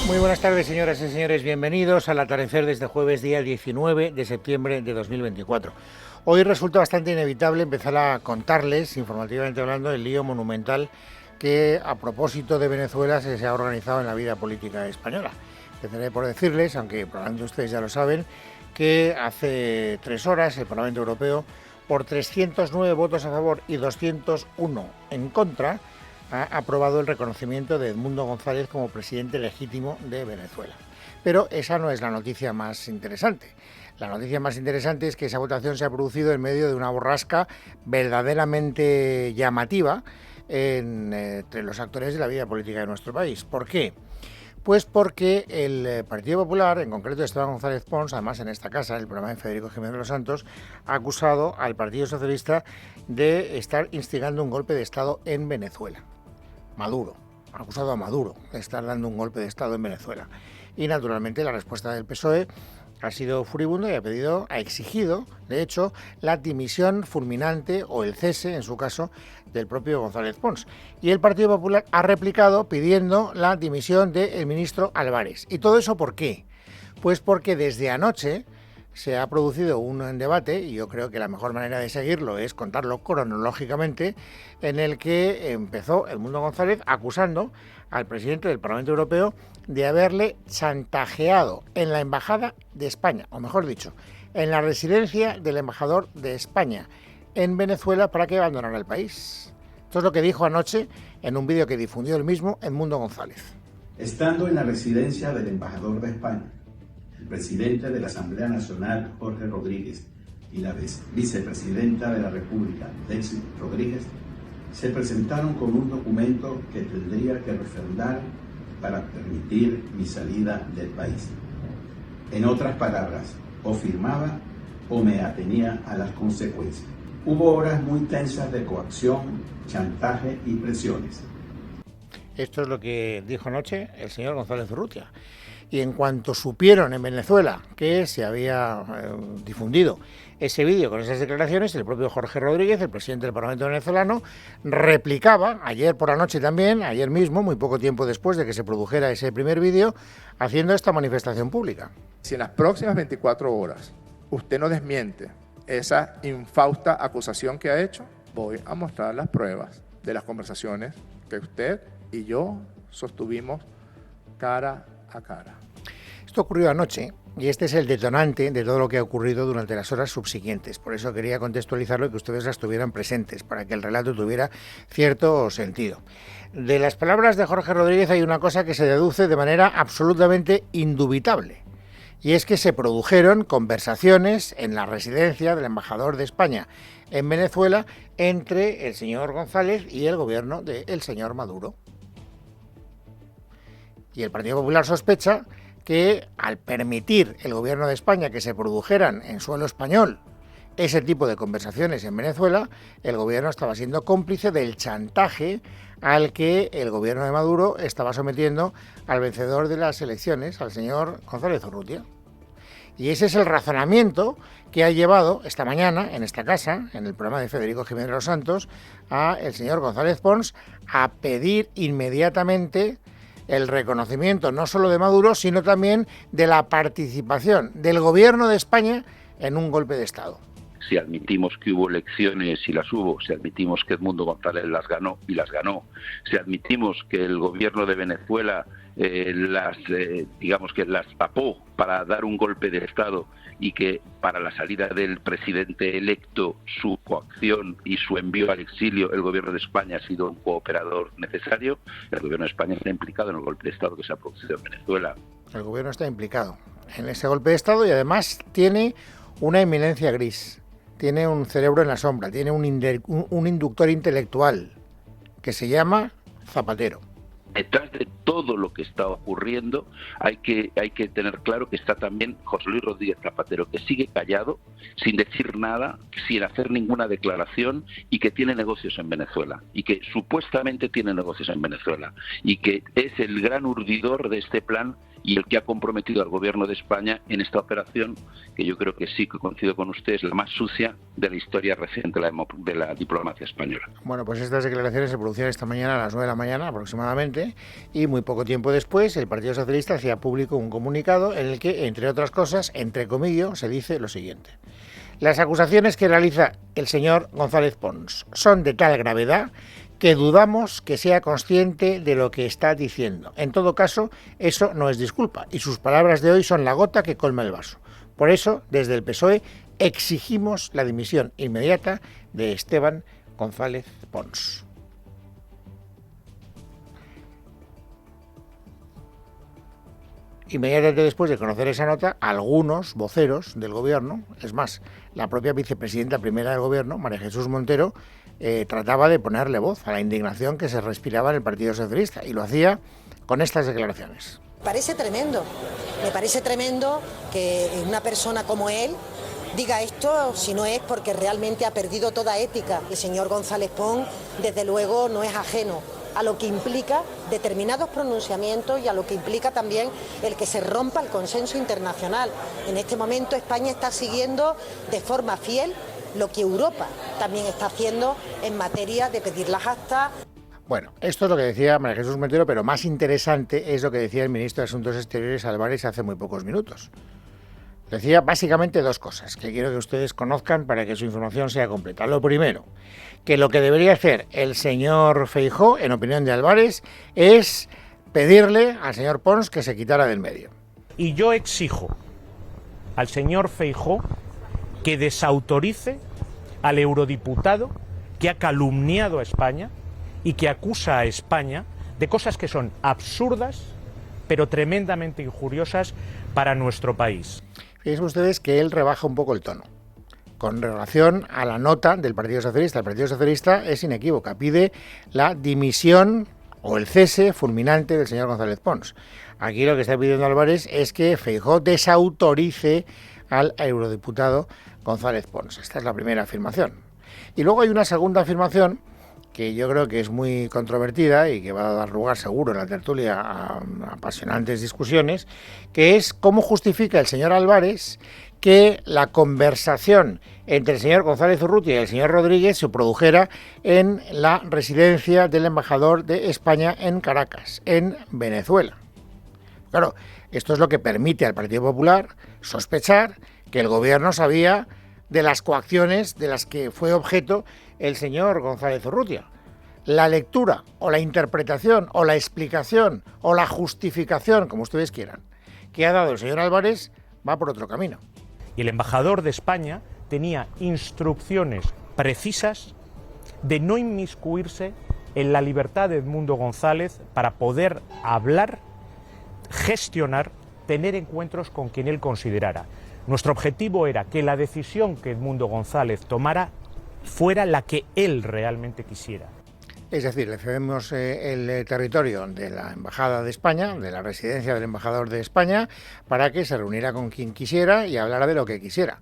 Muy buenas tardes, señoras y señores. Bienvenidos al atardecer de este jueves, día 19 de septiembre de 2024. Hoy resulta bastante inevitable empezar a contarles, informativamente hablando, el lío monumental que, a propósito de Venezuela, se ha organizado en la vida política española. Empezaré por decirles, aunque probablemente ustedes ya lo saben, que hace 3 horas el Parlamento Europeo, por 309 votos a favor y 201 en contra, ha aprobado el reconocimiento de Edmundo González como presidente legítimo de Venezuela. Pero esa no es la noticia más interesante. La noticia más interesante es que esa votación se ha producido en medio de una borrasca verdaderamente llamativa entre los actores de la vida política de nuestro país. ¿Por qué? Pues porque el Partido Popular, en concreto Esteban González Pons, además en esta casa, en el programa de Federico Jiménez de los Santos, ha acusado al Partido Socialista de estar instigando un golpe de Estado en Venezuela. Maduro, ha acusado a Maduro de estar dando un golpe de Estado en Venezuela. Y naturalmente la respuesta del PSOE ha sido furibunda y ha exigido, de hecho, la dimisión fulminante o el cese, en su caso, del propio González Pons. Y el Partido Popular ha replicado pidiendo la dimisión del ministro Álvarez. ¿Y todo eso por qué? Pues porque desde anoche se ha producido un debate, y yo creo que la mejor manera de seguirlo es contarlo cronológicamente, en el que empezó Edmundo González acusando al presidente del Parlamento Europeo de haberle chantajeado en la Embajada de España, o mejor dicho, en la residencia del embajador de España en Venezuela para que abandonara el país. Esto es lo que dijo anoche en un vídeo que difundió el mismo Edmundo González. Estando en la residencia del embajador de España, el presidente de la Asamblea Nacional, Jorge Rodríguez, y la vicepresidenta de la República, Delcy Rodríguez, se presentaron con un documento que tendría que refrendar para permitir mi salida del país. En otras palabras, o firmaba o me atenía a las consecuencias. Hubo horas muy tensas de coacción, chantaje y presiones. Esto es lo que dijo anoche el señor González Urrutia. Y en cuanto supieron en Venezuela que se había difundido ese vídeo con esas declaraciones, el propio Jorge Rodríguez, el presidente del Parlamento venezolano, replicaba ayer por la noche también, ayer mismo, muy poco tiempo después de que se produjera ese primer vídeo, haciendo esta manifestación pública. Si en las próximas 24 horas usted no desmiente esa infausta acusación que ha hecho, voy a mostrar las pruebas de las conversaciones que usted y yo sostuvimos cara a cara. Esto ocurrió anoche y este es el detonante de todo lo que ha ocurrido durante las horas subsiguientes. Por eso quería contextualizarlo y que ustedes las tuvieran presentes, para que el relato tuviera cierto sentido. De las palabras de Jorge Rodríguez hay una cosa que se deduce de manera absolutamente indubitable, y es que se produjeron conversaciones en la residencia del embajador de España en Venezuela entre el señor González y el gobierno del señor Maduro. Y el Partido Popular sospecha que al permitir el gobierno de España que se produjeran en suelo español ese tipo de conversaciones en Venezuela, el gobierno estaba siendo cómplice del chantaje al que el gobierno de Maduro estaba sometiendo al vencedor de las elecciones, al señor González Urrutia. Y ese es el razonamiento que ha llevado esta mañana en esta casa, en el programa de Federico Jiménez de los Santos, a el señor González Pons a pedir inmediatamente el reconocimiento no solo de Maduro, sino también de la participación del gobierno de España en un golpe de Estado. Si admitimos que hubo elecciones y las hubo, si admitimos que Edmundo González las ganó y las ganó, si admitimos que el gobierno de Venezuela las tapó para dar un golpe de Estado y que para la salida del presidente electo, su coacción y su envío al exilio, el gobierno de España ha sido un cooperador necesario, el gobierno de España está implicado en el golpe de Estado que se ha producido en Venezuela. El gobierno está implicado en ese golpe de Estado y además tiene una eminencia gris, tiene un cerebro en la sombra, tiene un inductor intelectual que se llama Zapatero. Detrás de todo lo que está ocurriendo hay que tener claro que está también José Luis Rodríguez Zapatero, que sigue callado, sin decir nada, sin hacer ninguna declaración, y que tiene negocios en Venezuela, y que supuestamente tiene negocios en Venezuela, y que es el gran urdidor de este plan y el que ha comprometido al Gobierno de España en esta operación, que yo creo que sí, que coincido con usted, es la más sucia de la historia reciente de la diplomacia española. Bueno, pues estas declaraciones se producían esta mañana a las 9 de la mañana aproximadamente, y muy poco tiempo después el Partido Socialista hacía público un comunicado en el que, entre otras cosas, entre comillas, se dice lo siguiente: las acusaciones que realiza el señor González Pons son de tal gravedad que dudamos que sea consciente de lo que está diciendo. En todo caso, eso no es disculpa, y sus palabras de hoy son la gota que colma el vaso. Por eso, desde el PSOE, exigimos la dimisión inmediata de Esteban González Pons. Inmediatamente después de conocer esa nota, algunos voceros del Gobierno, es más, la propia vicepresidenta primera del Gobierno, María Jesús Montero, trataba de ponerle voz a la indignación que se respiraba en el Partido Socialista, y lo hacía con estas declaraciones. Me parece tremendo que una persona como él diga esto, si no es porque realmente ha perdido toda ética. El señor González Pons, desde luego, no es ajeno a lo que implica determinados pronunciamientos y a lo que implica también el que se rompa el consenso internacional. En este momento España está siguiendo de forma fiel lo que Europa también está haciendo en materia de pedir las actas. Bueno, esto es lo que decía María Jesús Montero, pero más interesante es lo que decía el ministro de Asuntos Exteriores, Álvarez, hace muy pocos minutos. Decía básicamente dos cosas que quiero que ustedes conozcan para que su información sea completa. Lo primero, que lo que debería hacer el señor Feijóo, en opinión de Álvarez, es pedirle al señor Pons que se quitara del medio. Y yo exijo al señor Feijóo que desautorice al eurodiputado que ha calumniado a España y que acusa a España de cosas que son absurdas, pero tremendamente injuriosas para nuestro país. Fíjense ustedes que él rebaja un poco el tono con relación a la nota del Partido Socialista. El Partido Socialista es inequívoca, pide la dimisión o el cese fulminante del señor González Pons. Aquí lo que está pidiendo Álvarez es que Feijóo desautorice al eurodiputado González Pons. Esta es la primera afirmación. Y luego hay una segunda afirmación que yo creo que es muy controvertida y que va a dar lugar seguro en la tertulia a apasionantes discusiones, que es cómo justifica el señor Álvarez que la conversación entre el señor González Urrutia y el señor Rodríguez se produjera en la residencia del embajador de España en Caracas, en Venezuela. Claro, esto es lo que permite al Partido Popular sospechar que el gobierno sabía de las coacciones de las que fue objeto el señor González Urrutia. La lectura o la interpretación o la explicación o la justificación, como ustedes quieran, que ha dado el señor Álvarez va por otro camino. Y el embajador de España tenía instrucciones precisas de no inmiscuirse en la libertad de Edmundo González para poder hablar, gestionar, tener encuentros con quien él considerara. Nuestro objetivo era que la decisión que Edmundo González tomara fuera la que él realmente quisiera. Es decir, le cedemos el territorio de la Embajada de España, de la residencia del embajador de España, para que se reuniera con quien quisiera y hablara de lo que quisiera.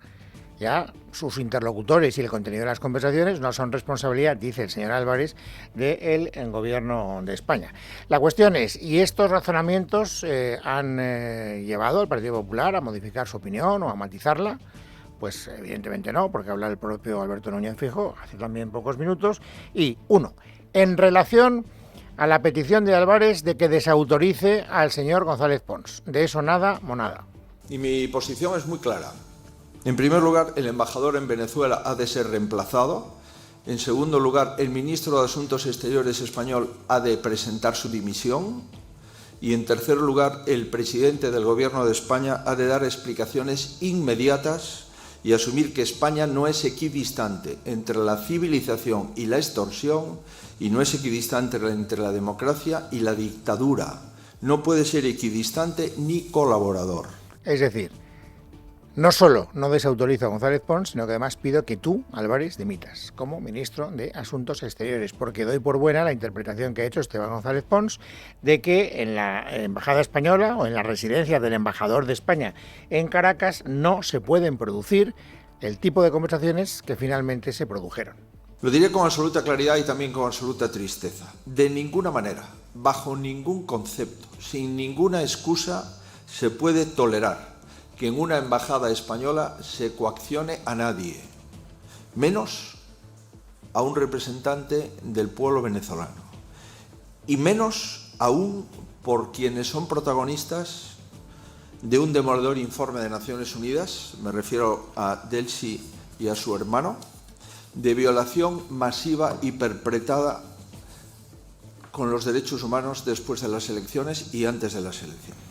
Ya sus interlocutores y el contenido de las conversaciones no son responsabilidad, dice el señor Álvarez, del gobierno de España. La cuestión es, ¿y estos razonamientos han llevado al Partido Popular a modificar su opinión o a matizarla? Pues evidentemente no, porque habla el propio Alberto Núñez Feijóo hace también pocos minutos. Y uno, en relación a la petición de Álvarez de que desautorice al señor González Pons, de eso nada, monada. Y mi posición es muy clara. En primer lugar, el embajador en Venezuela ha de ser reemplazado. En segundo lugar, el ministro de Asuntos Exteriores español ha de presentar su dimisión. Y en tercer lugar, el presidente del Gobierno de España ha de dar explicaciones inmediatas y asumir que España no es equidistante entre la civilización y la extorsión y no es equidistante entre la democracia y la dictadura. No puede ser equidistante ni colaborador. Es decir, no solo no desautorizo a González Pons, sino que además pido que tú, Álvarez, dimitas como ministro de Asuntos Exteriores, porque doy por buena la interpretación que ha hecho Esteban González Pons de que en la Embajada Española o en la residencia del embajador de España en Caracas no se pueden producir el tipo de conversaciones que finalmente se produjeron. Lo diré con absoluta claridad y también con absoluta tristeza. De ninguna manera, bajo ningún concepto, sin ninguna excusa, se puede tolerar que en una embajada española se coaccione a nadie, menos a un representante del pueblo venezolano, y menos aún por quienes son protagonistas de un demoledor informe de Naciones Unidas, me refiero a Delcy y a su hermano, de violación masiva y perpetrada con los derechos humanos después de las elecciones y antes de las elecciones.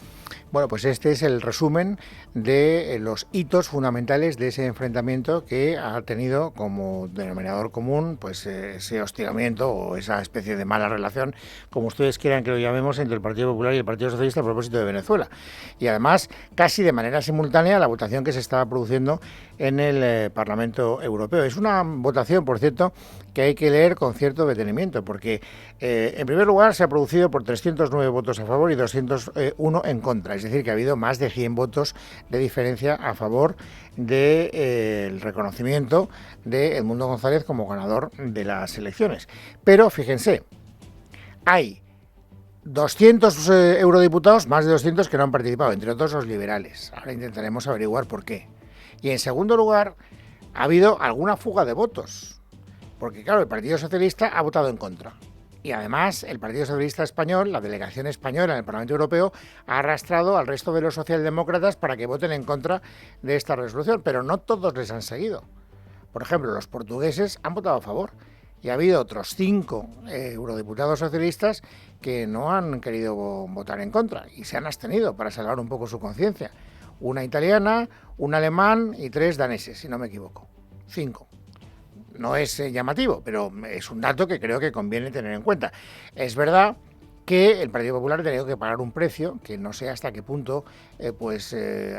Bueno, pues este es el resumen de los hitos fundamentales de ese enfrentamiento que ha tenido como denominador común pues ese hostigamiento o esa especie de mala relación, como ustedes quieran que lo llamemos, entre el Partido Popular y el Partido Socialista a propósito de Venezuela. Y además, casi de manera simultánea, la votación que se estaba produciendo en el Parlamento Europeo. Es una votación, por cierto, que hay que leer con cierto detenimiento, porque en primer lugar se ha producido por 309 votos a favor y 201 en contra, es decir, que ha habido más de 100 votos de diferencia a favor del reconocimiento de Edmundo González como ganador de las elecciones. Pero fíjense, hay 200 eurodiputados, más de 200 que no han participado, entre otros los liberales. Ahora intentaremos averiguar por qué. Y en segundo lugar, ha habido alguna fuga de votos, porque claro, el Partido Socialista ha votado en contra. Y además, el Partido Socialista Español, la delegación española en el Parlamento Europeo, ha arrastrado al resto de los socialdemócratas para que voten en contra de esta resolución, pero no todos les han seguido. Por ejemplo, los portugueses han votado a favor y ha habido otros 5 eurodiputados socialistas que no han querido votar en contra y se han abstenido para salvar un poco su conciencia. Una italiana, un alemán y 3 daneses, si no me equivoco. 5. No es llamativo, pero es un dato que creo que conviene tener en cuenta. Es verdad que el Partido Popular ha tenido que pagar un precio, que no sé hasta qué punto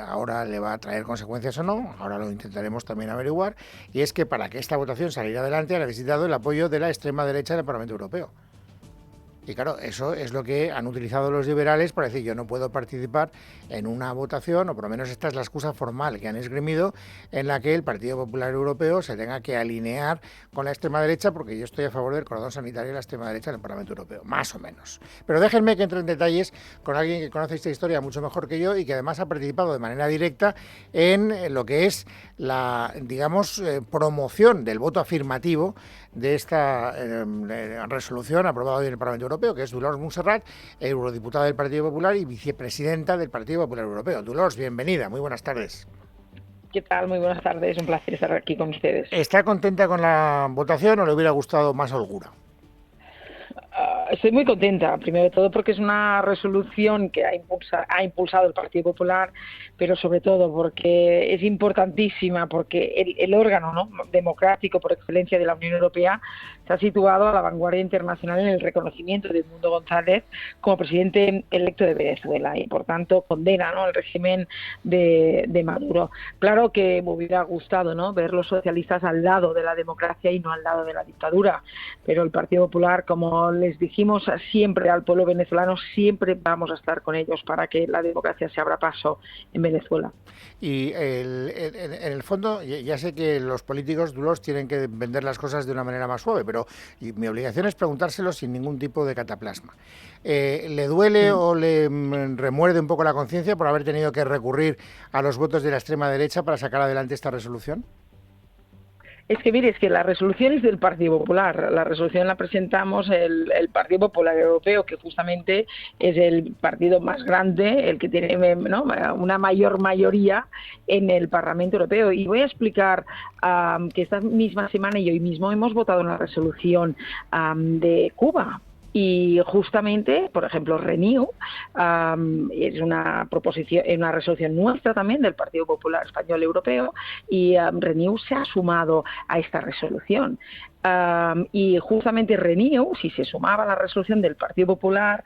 ahora le va a traer consecuencias o no, ahora lo intentaremos también averiguar, y es que para que esta votación saliera adelante ha necesitado el apoyo de la extrema derecha del Parlamento Europeo. Y claro, eso es lo que han utilizado los liberales para decir yo no puedo participar en una votación, o por lo menos esta es la excusa formal que han esgrimido, en la que el Partido Popular Europeo se tenga que alinear con la extrema derecha, porque yo estoy a favor del cordón sanitario de la extrema derecha en el Parlamento Europeo, más o menos. Pero déjenme que entre en detalles con alguien que conoce esta historia mucho mejor que yo y que además ha participado de manera directa en lo que es la, digamos, promoción del voto afirmativo de esta resolución aprobada hoy en el Parlamento Europeo, que es Dolors Montserrat, eurodiputada del Partido Popular y vicepresidenta del Partido Popular Europeo. Dolors, bienvenida, muy buenas tardes. ¿Qué tal? Muy buenas tardes, un placer estar aquí con ustedes. ¿Está contenta con la votación o le hubiera gustado más holgura? Estoy muy contenta, primero de todo porque es una resolución que ha impulsado el Partido Popular, pero sobre todo porque es importantísima, porque el órgano, ¿no?, democrático por excelencia de la Unión Europea se ha situado a la vanguardia internacional en el reconocimiento de Edmundo González como presidente electo de Venezuela y por tanto condena, ¿no?, el régimen de Maduro. Claro que me hubiera gustado, ¿no?, ver los socialistas al lado de la democracia y no al lado de la dictadura, pero el Partido Popular, como les dijimos siempre al pueblo venezolano, siempre vamos a estar con ellos para que la democracia se abra paso en Venezuela. Y en el fondo, ya sé que los políticos duros tienen que vender las cosas de una manera más suave, pero mi obligación es preguntárselo sin ningún tipo de cataplasma. ¿Le duele o le remuerde un poco la conciencia por haber tenido que recurrir a los votos de la extrema derecha para sacar adelante esta resolución? Es que, mire, es que la resolución es del Partido Popular. La resolución la presentamos el Partido Popular Europeo, que justamente es el partido más grande, el que tiene, ¿no?, una mayor mayoría en el Parlamento Europeo. Y voy a explicar que esta misma semana y hoy mismo hemos votado en la resolución de Cuba. Y justamente, por ejemplo, Renew es una resolución nuestra también del Partido Popular Español Europeo, y Renew se ha sumado a esta resolución. Y justamente Renew, si se sumaba a la resolución del Partido Popular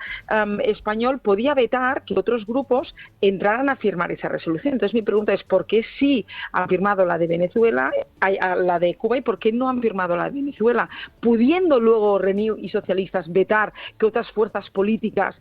Español, podía vetar que otros grupos entraran a firmar esa resolución. Entonces mi pregunta es, ¿por qué sí han firmado la de Venezuela, la de Cuba, y por qué no han firmado la de Venezuela? Pudiendo luego Renew y socialistas vetar que otras fuerzas políticas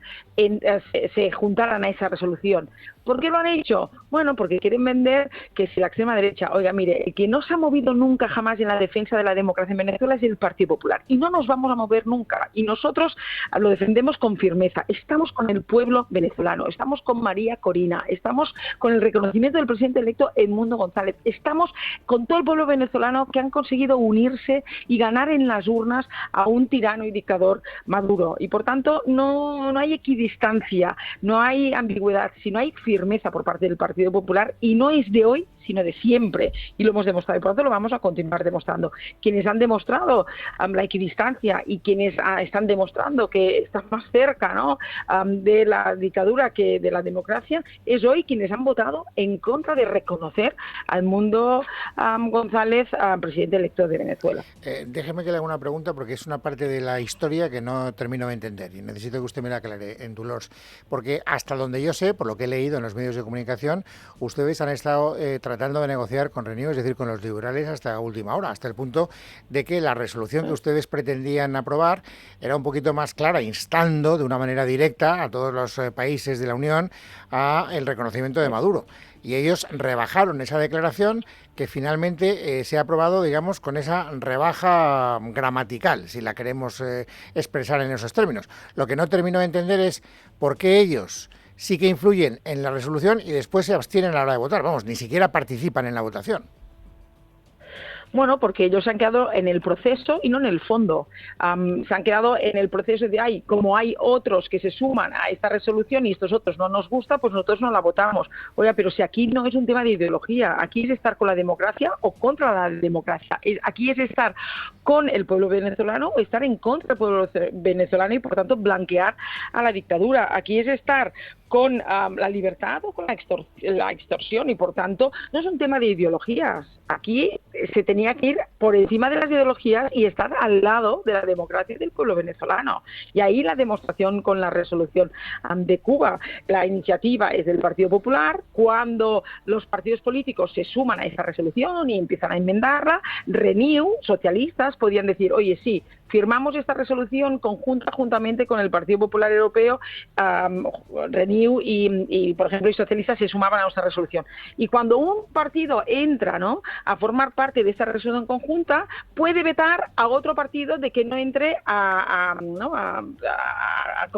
se juntaran a esa resolución. ¿Por qué lo han hecho? Bueno, porque quieren vender que si la extrema derecha, oiga, mire, el que no se ha movido nunca jamás en la defensa de la democracia en Venezuela Venezuela es el Partido Popular y no nos vamos a mover nunca, y nosotros lo defendemos con firmeza. Estamos con el pueblo venezolano, estamos con María Corina, estamos con el reconocimiento del presidente electo Edmundo González, estamos con todo el pueblo venezolano que han conseguido unirse y ganar en las urnas a un tirano y dictador Maduro, y por tanto no hay equidistancia, no hay ambigüedad, sino hay firmeza por parte del Partido Popular, y no es de hoy sino de siempre, y lo hemos demostrado, y por tanto lo vamos a continuar demostrando. Quienes han demostrado la equidistancia y quienes están demostrando que están más cerca, ¿no?, de la dictadura que de la democracia, es hoy quienes han votado en contra de reconocer al Edmundo González, presidente electo de Venezuela. Déjeme que le haga una pregunta, porque es una parte de la historia que no termino de entender y necesito que usted me la aclare, en Dolors, porque hasta donde yo sé, por lo que he leído en los medios de comunicación, ustedes han estado tratando de negociar con Renew, es decir, con los liberales, hasta última hora, hasta el punto de que la resolución que ustedes pretendían aprobar era un poquito más clara, instando de una manera directa a todos los países de la Unión a el reconocimiento de Maduro. Y ellos rebajaron esa declaración, que finalmente se ha aprobado, digamos, con esa rebaja gramatical, si la queremos expresar en esos términos. Lo que no termino de entender es por qué ellos sí que influyen en la resolución y después se abstienen a la hora de votar. Vamos, ni siquiera participan en la votación. Bueno, porque ellos se han quedado en el proceso y no en el fondo. Se han quedado en el proceso de, como hay otros que se suman a esta resolución y estos otros no nos gusta, pues nosotros no la votamos. Oiga, pero si aquí no es un tema de ideología, aquí es estar con la democracia o contra la democracia. Aquí es estar con el pueblo venezolano o estar en contra del pueblo venezolano y, por tanto, blanquear a la dictadura. Aquí es estar con la libertad o con la extorsión, y por tanto no es un tema de ideologías. Aquí se tenía que ir por encima de las ideologías y estar al lado de la democracia y del pueblo venezolano, y ahí la demostración con la resolución de Cuba. La iniciativa es del Partido Popular. Cuando los partidos políticos se suman a esa resolución y empiezan a enmendarla, Renew, socialistas, podían decir, oye, sí, firmamos esta resolución juntamente con el Partido Popular Europeo, Renew y, por ejemplo, y socialistas se sumaban a nuestra resolución. Y cuando un partido entra, ¿no?, a formar parte de esa resolución conjunta, puede vetar a otro partido de que no entre a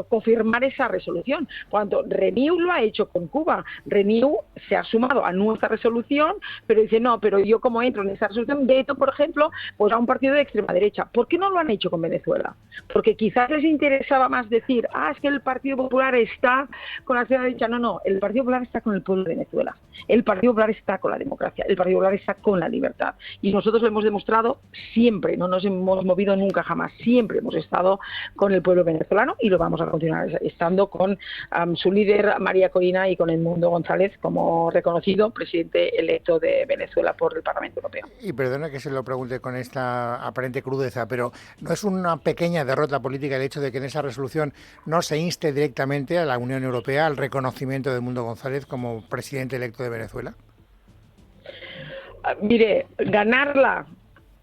confirmar esa resolución. Cuando Renew lo ha hecho con Cuba, Renew se ha sumado a nuestra resolución, pero dice, no, pero yo como entro en esa resolución, veto, por ejemplo, pues a un partido de extrema derecha. ¿Por qué no lo han hecho con Venezuela? Porque quizás les interesaba más decir, es que el Partido Popular está con la extrema derecha. No, el Partido Popular está con el pueblo de Venezuela. El Partido Popular está con la democracia. El Partido Popular está con la libertad. Y nosotros lo hemos demostrado siempre, no nos hemos movido nunca jamás. Siempre hemos estado con el pueblo venezolano y lo vamos a continuar estando con su líder María Corina y con Edmundo González como reconocido presidente electo de Venezuela por el Parlamento Europeo. Y perdona que se lo pregunte con esta aparente crudeza, pero ¿no es una pequeña derrota política el hecho de que en esa resolución no se inste directamente a la Unión Europea al reconocimiento de Edmundo González como presidente electo de Venezuela? Mire, ganarla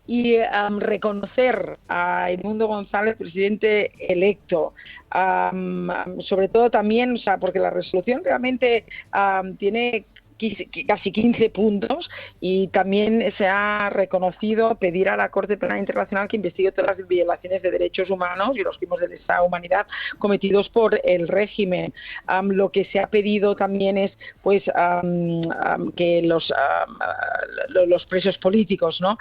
y reconocer a Edmundo González presidente electo, sobre todo también, porque la resolución realmente tiene casi 15 puntos, y también se ha reconocido pedir a la Corte Penal Internacional que investigue todas las violaciones de derechos humanos y los crímenes de lesa humanidad cometidos por el régimen. Lo que se ha pedido también es que los presos políticos, ¿no?,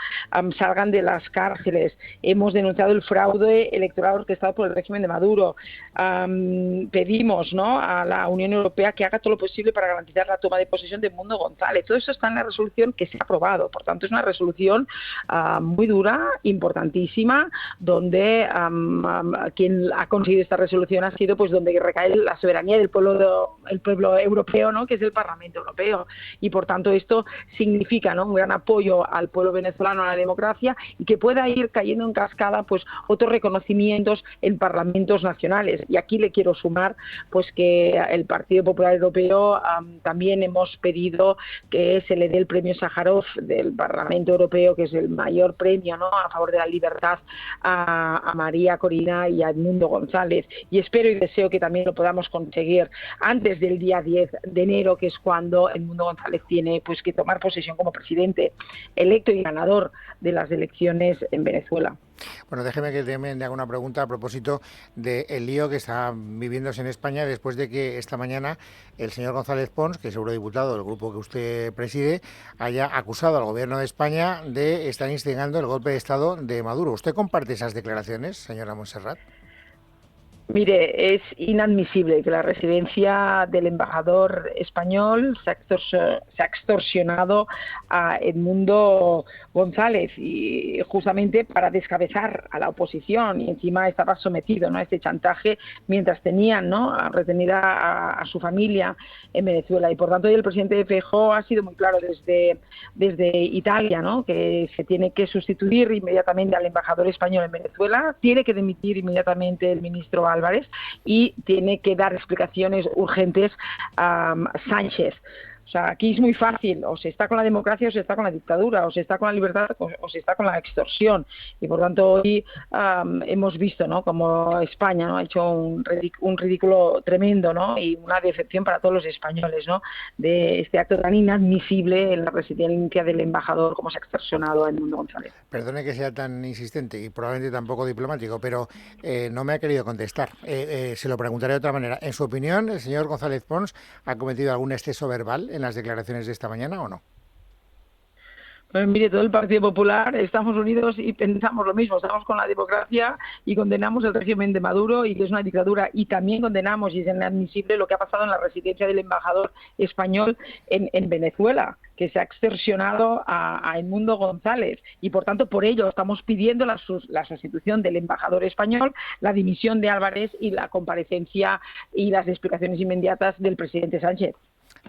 salgan de las cárceles. Hemos denunciado el fraude electoral orquestado por el régimen de Maduro. Pedimos, ¿no?, a la Unión Europea que haga todo lo posible para garantizar la toma de posesión de Edmundo González. Todo eso está en la resolución que se ha aprobado. Por tanto, es una resolución muy dura, importantísima, donde quien ha conseguido esta resolución ha sido donde recae la soberanía del pueblo europeo, ¿no?, que es el Parlamento Europeo. Y por tanto esto significa, ¿no?, un gran apoyo al pueblo venezolano, a la democracia, y que pueda ir cayendo en cascada otros reconocimientos en parlamentos nacionales. Y aquí le quiero sumar que el Partido Popular Europeo también hemos pedido que se le dé el premio Sájarov del Parlamento Europeo, que es el mayor premio, ¿no?, a favor de la libertad, a María Corina y a Edmundo González. Y espero y deseo que también lo podamos conseguir antes del día 10 de enero, que es cuando Edmundo González tiene que tomar posesión como presidente electo y ganador de las elecciones en Venezuela. Bueno, déjeme que también le haga una pregunta a propósito del lío que está viviéndose en España después de que esta mañana el señor González Pons, que es eurodiputado del grupo que usted preside, haya acusado al gobierno de España de estar instigando el golpe de Estado de Maduro. ¿Usted comparte esas declaraciones, señora Montserrat? Mire, es inadmisible que la residencia del embajador español se ha extorsionado a Edmundo González y justamente para descabezar a la oposición, y encima estaba sometido, ¿no?, a este chantaje mientras tenían, ¿no?, retenida a su familia en Venezuela. Y por tanto el presidente Feijóo ha sido muy claro desde Italia, ¿no?, que se tiene que sustituir inmediatamente al embajador español en Venezuela, tiene que dimitir inmediatamente el ministro Álvarez y tiene que dar explicaciones urgentes a Sánchez. O sea, aquí es muy fácil, o se está con la democracia o se está con la dictadura, o se está con la libertad o se está con la extorsión. Y por tanto hoy hemos visto, ¿no?, como España, ¿no?, ha hecho un ridículo tremendo, ¿no?, y una decepción para todos los españoles, ¿no?, de este acto tan inadmisible en la residencia del embajador como se ha extorsionado a Edmundo González. Perdone que sea tan insistente y probablemente tampoco diplomático, pero no me ha querido contestar. Se lo preguntaré de otra manera. En su opinión, ¿el señor González Pons ha cometido algún exceso verbal en las declaraciones de esta mañana o no? Pues mire, todo el Partido Popular estamos unidos y pensamos lo mismo, estamos con la democracia y condenamos el régimen de Maduro y que es una dictadura, y también condenamos, y es inadmisible, lo que ha pasado en la residencia del embajador español en Venezuela, que se ha extorsionado a Edmundo González, y por tanto por ello estamos pidiendo la sustitución del embajador español, la dimisión de Álvarez y la comparecencia y las explicaciones inmediatas del presidente Sánchez.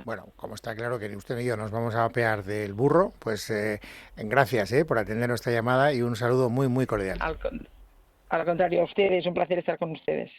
Bueno, como está claro que ni usted ni yo nos vamos a apear del burro, pues gracias por atender nuestra llamada y un saludo muy, muy cordial. Al contrario, a ustedes, un placer estar con ustedes.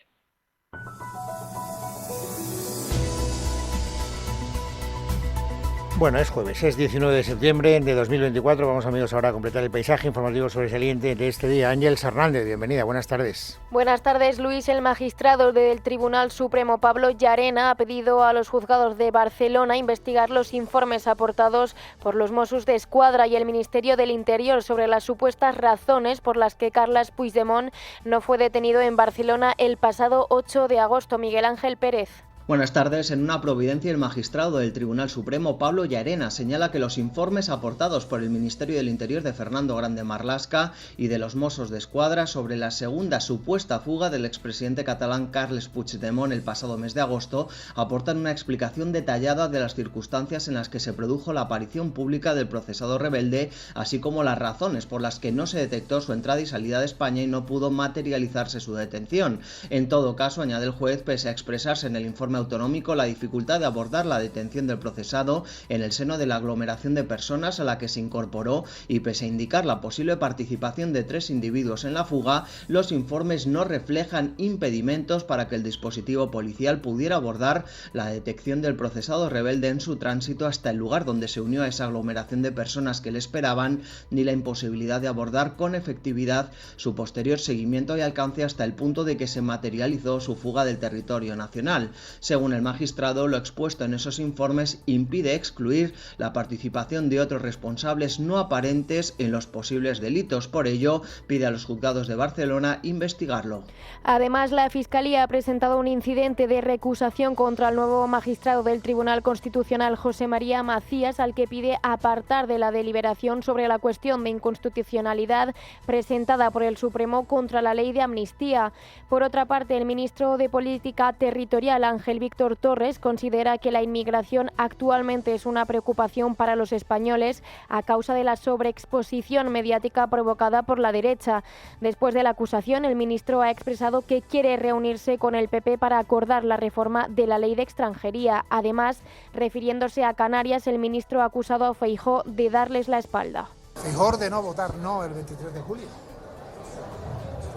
Bueno, es jueves, es 19 de septiembre de 2024. Vamos, amigos, ahora a completar el paisaje informativo sobresaliente de este día. Ángeles Hernández, bienvenida, buenas tardes. Buenas tardes, Luis. El magistrado del Tribunal Supremo, Pablo Llarena, ha pedido a los juzgados de Barcelona investigar los informes aportados por los Mossos d'Esquadra y el Ministerio del Interior sobre las supuestas razones por las que Carles Puigdemont no fue detenido en Barcelona el pasado 8 de agosto. Miguel Ángel Pérez. Buenas tardes. En una providencia, el magistrado del Tribunal Supremo, Pablo Llarena, señala que los informes aportados por el Ministerio del Interior de Fernando Grande Marlaska y de los Mossos d'Esquadra sobre la segunda supuesta fuga del expresidente catalán Carles Puigdemont el pasado mes de agosto aportan una explicación detallada de las circunstancias en las que se produjo la aparición pública del procesado rebelde, así como las razones por las que no se detectó su entrada y salida de España y no pudo materializarse su detención. En todo caso, añade el juez, pese a expresarse en el informe autonómico la dificultad de abordar la detención del procesado en el seno de la aglomeración de personas a la que se incorporó, y pese a indicar la posible participación de 3 individuos en la fuga, los informes no reflejan impedimentos para que el dispositivo policial pudiera abordar la detección del procesado rebelde en su tránsito hasta el lugar donde se unió a esa aglomeración de personas que le esperaban, ni la imposibilidad de abordar con efectividad su posterior seguimiento y alcance hasta el punto de que se materializó su fuga del territorio nacional. Según el magistrado, lo expuesto en esos informes impide excluir la participación de otros responsables no aparentes en los posibles delitos. Por ello, pide a los juzgados de Barcelona investigarlo. Además, la Fiscalía ha presentado un incidente de recusación contra el nuevo magistrado del Tribunal Constitucional, José María Macías, al que pide apartar de la deliberación sobre la cuestión de inconstitucionalidad presentada por el Supremo contra la ley de amnistía. Por otra parte, el ministro de Política Territorial, Ángel Víctor Torres, considera que la inmigración actualmente es una preocupación para los españoles a causa de la sobreexposición mediática provocada por la derecha. Después de la acusación, el ministro ha expresado que quiere reunirse con el PP para acordar la reforma de la ley de extranjería. Además, refiriéndose a Canarias, el ministro ha acusado a Feijóo de darles la espalda. Feijóo de no votar no el 23 de julio.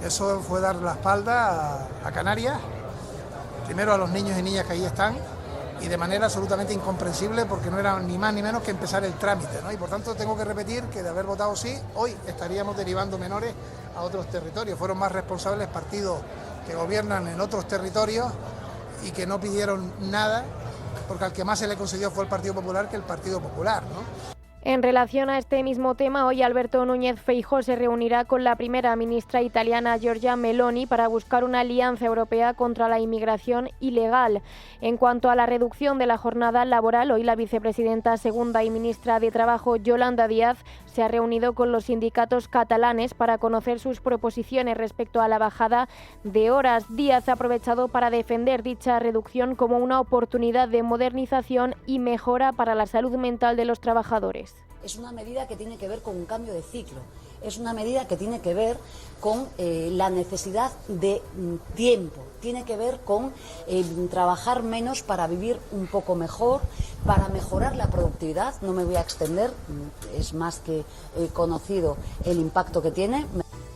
Eso fue dar la espalda a Canarias, primero a los niños y niñas que ahí están, y de manera absolutamente incomprensible, porque no era ni más ni menos que empezar el trámite, ¿no? Y por tanto tengo que repetir que de haber votado sí, hoy estaríamos derivando menores a otros territorios. Fueron más responsables partidos que gobiernan en otros territorios y que no pidieron nada, porque al que más se le concedió fue el Partido Popular que el Partido Popular, ¿no? En relación a este mismo tema, hoy Alberto Núñez Feijóo se reunirá con la primera ministra italiana Giorgia Meloni para buscar una alianza europea contra la inmigración ilegal. En cuanto a la reducción de la jornada laboral, hoy la vicepresidenta segunda y ministra de Trabajo Yolanda Díaz se ha reunido con los sindicatos catalanes para conocer sus proposiciones respecto a la bajada de horas. Díaz ha aprovechado para defender dicha reducción como una oportunidad de modernización y mejora para la salud mental de los trabajadores. Es una medida que tiene que ver con un cambio de ciclo, es una medida que tiene que ver con la necesidad de tiempo, tiene que ver con trabajar menos para vivir un poco mejor, para mejorar la productividad. No me voy a extender, es más que conocido el impacto que tiene.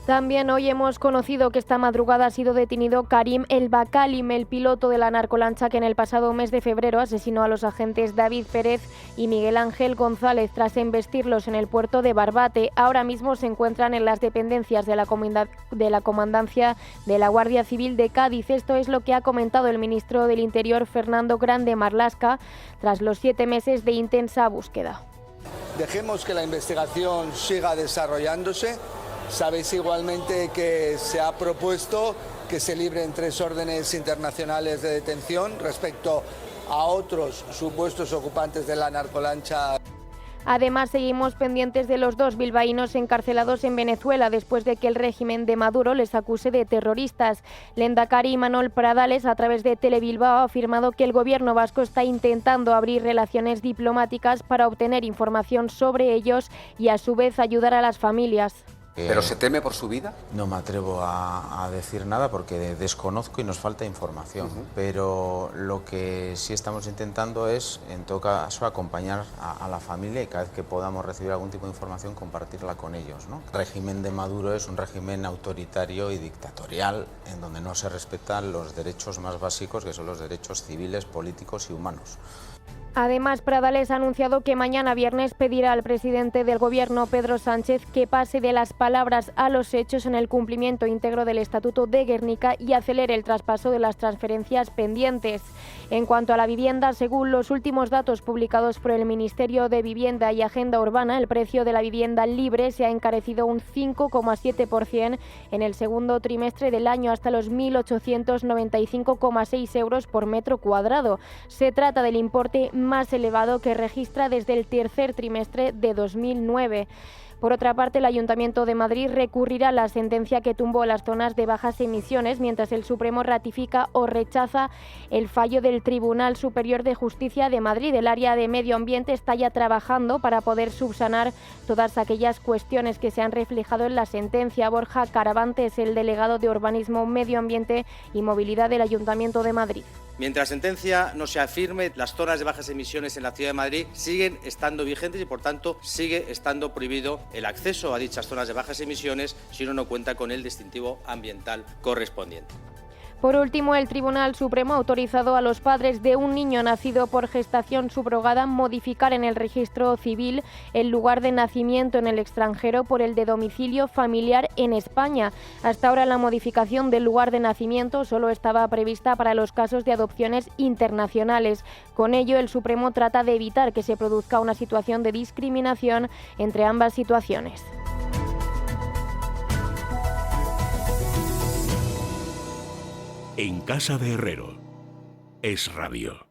También hoy hemos conocido que esta madrugada ha sido detenido Karim El Bakalim, el piloto de la narcolancha que en el pasado mes de febrero asesinó a los agentes David Pérez y Miguel Ángel González tras embestirlos en el puerto de Barbate. Ahora mismo se encuentran en las dependencias de la Comandancia de la Guardia Civil de Cádiz. Esto es lo que ha comentado el ministro del Interior, Fernando Grande Marlaska, tras los 7 meses de intensa búsqueda. Dejemos que la investigación siga desarrollándose. Sabéis igualmente que se ha propuesto que se libren 3 órdenes internacionales de detención respecto a otros supuestos ocupantes de la narcolancha. Además, seguimos pendientes de los 2 bilbaínos encarcelados en Venezuela después de que el régimen de Maduro les acuse de terroristas. Lehendakari Imanol Pradales, a través de Telebilbao, ha afirmado que el gobierno vasco está intentando abrir relaciones diplomáticas para obtener información sobre ellos y, a su vez, ayudar a las familias. ¿Pero se teme por su vida? No me atrevo a decir nada porque desconozco y nos falta información. Pero lo que sí estamos intentando es, en todo caso, acompañar a la familia y cada vez que podamos recibir algún tipo de información, compartirla con ellos, ¿no? El régimen de Maduro es un régimen autoritario y dictatorial en donde no se respetan los derechos más básicos, que son los derechos civiles, políticos y humanos. Además, Pradales ha anunciado que mañana viernes pedirá al presidente del Gobierno, Pedro Sánchez, que pase de las palabras a los hechos en el cumplimiento íntegro del Estatuto de Guernica y acelere el traspaso de las transferencias pendientes. En cuanto a la vivienda, según los últimos datos publicados por el Ministerio de Vivienda y Agenda Urbana, el precio de la vivienda libre se ha encarecido un 5,7% en el segundo trimestre del año, hasta los 1.895,6 euros por metro cuadrado. Se trata del importe más elevado que registra desde el tercer trimestre de 2009. Por otra parte, el Ayuntamiento de Madrid recurrirá a la sentencia que tumbó las zonas de bajas emisiones, mientras el Supremo ratifica o rechaza el fallo del Tribunal Superior de Justicia de Madrid. El área de Medio Ambiente está ya trabajando para poder subsanar todas aquellas cuestiones que se han reflejado en la sentencia. Borja Caravante es el delegado de Urbanismo, Medio Ambiente y Movilidad del Ayuntamiento de Madrid. Mientras la sentencia no sea firme, las zonas de bajas emisiones en la Ciudad de Madrid siguen estando vigentes y, por tanto, sigue estando prohibido el acceso a dichas zonas de bajas emisiones si uno no cuenta con el distintivo ambiental correspondiente. Por último, el Tribunal Supremo ha autorizado a los padres de un niño nacido por gestación subrogada modificar en el registro civil el lugar de nacimiento en el extranjero por el de domicilio familiar en España. Hasta ahora la modificación del lugar de nacimiento solo estaba prevista para los casos de adopciones internacionales. Con ello, el Supremo trata de evitar que se produzca una situación de discriminación entre ambas situaciones. En casa de Herrero, Es Radio.